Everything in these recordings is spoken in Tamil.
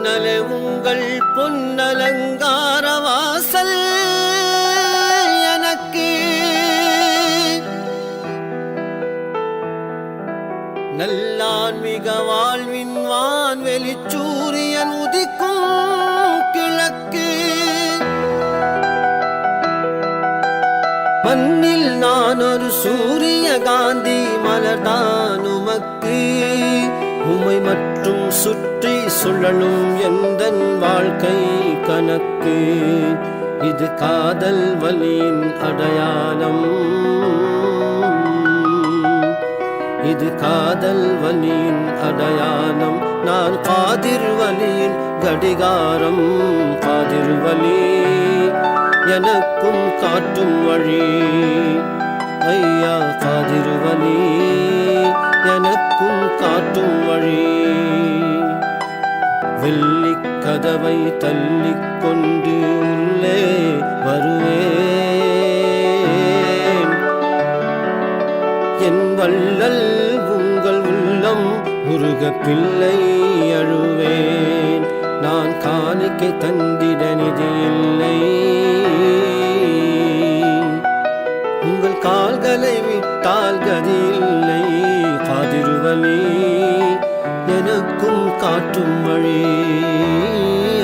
அண்ணலே உங்கள் பொன்னலங்கார வாசல் எனக்கு நல்லான்மிக வாழ்வின் வான்வெளி சூரியன் உதிக்கும் கிழக்கு மண்ணில் நான் ஒரு சூரிய காந்தி மலர்தான் உமக்கு உம்மை மற்றும் சுற்றி சுழலும் எந்தன் வாழ்க்கை கணக்கு இது காதல் வலியின் அடையாளம் இது காதல் வலியின் அடையாளம் நான் காதிர் வலியின் கடிகாரம் காதிர் வலி எனக்கும் காட்டும் வழி ஐயா காதிர் வலி எனக்கும் காட்டும் வழி வெள்ளிக் கதவை தள்ளிக் கொண்டு உள்ளே வருவேன் என் வள்ளல் உங்கள் உள்ளம் முருக பிள்ளை அழுவேன் நான் காணிக்கை தந்திட நிதி இல்லை உங்கள் கால்களை விட்டால் கதி இல்லை காதிர் வலி எனக்கும் காட்டும் வழி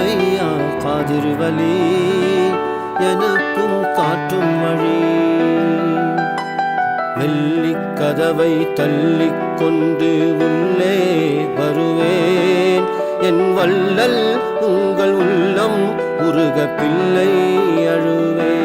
ஐயா காதிர் வலி எனக்கும் காட்டும் வழி வெள்ளிக் கதவை தள்ளிக் கொண்டு உள்ளே வருவேன் என் வள்ளல் உங்கள் உள்ளம் உருக பிள்ளை அழுவேன்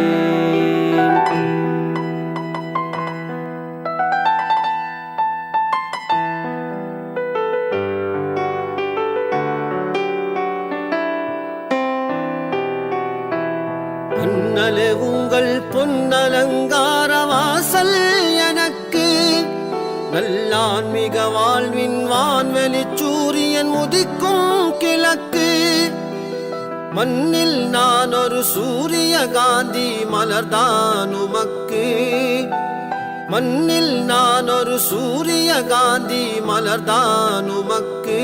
அண்ணலே உங்கள் பொன்னலங்கார வாசல் எனக்கு நல்லான்மிக வாழ்வின் வான்வெளி சூரியன் உதிக்கும் கிழக்கு மண்ணில் நான் ஒரு சூரிய காந்தி மலர்தான் உமக்கு மண்ணில் நான் ஒரு சூரிய காந்தி மலர்தான் உமக்கு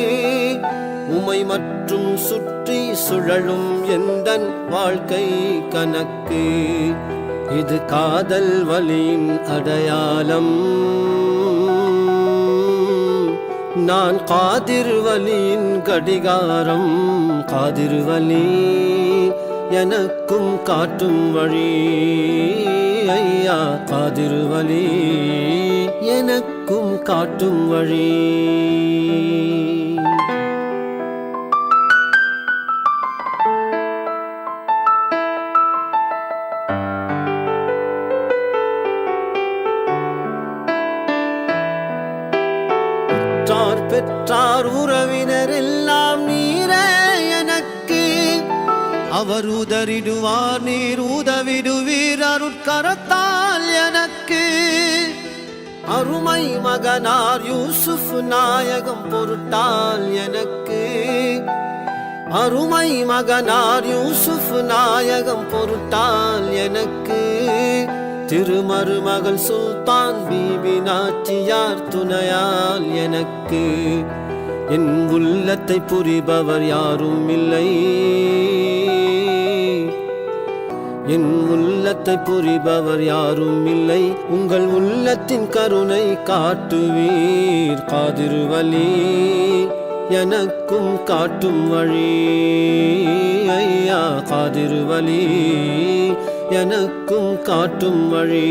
உமை மற்றும் சுற்றி சுழலும் எந்தன் வாழ்க்கை கணக்கு இது காதல் வலியின் அடையாளம் நான் காதிர் வலியின் கடிகாரம் காதிர் வலி எனக்கும் காட்டும் வழி ஐயா காதிர் வலி எனக்கும் காட்டும் வழி பெற்றார் உறவினர் எல்லாம் நீரே எனக்கு அவர் உதறிடுவார் நீர் உதவிடுவீர் அருட்கரத்தால் எனக்கு அருமை மகனார் யூசுப் நாயகம் பொருட்டால் எனக்கு அருமை மகனார் யூசுப் நாயகம் பொருட்டால் எனக்கு திருமருமகள் சுல்தான் பீபி நாச்சியார் துணையால் எனக்கு என் உள்ளத்தை புரிபவர் யாரும் இல்லை என் உள்ளத்தை புரிபவர் யாரும் இல்லை உங்கள் உள்ளத்தின் கருணை காட்டுவீர் காதிர் வலி எனக்கும் காட்டும் வழி ஐயா காதிர் வலி எனக்கும் காட்டும் வழி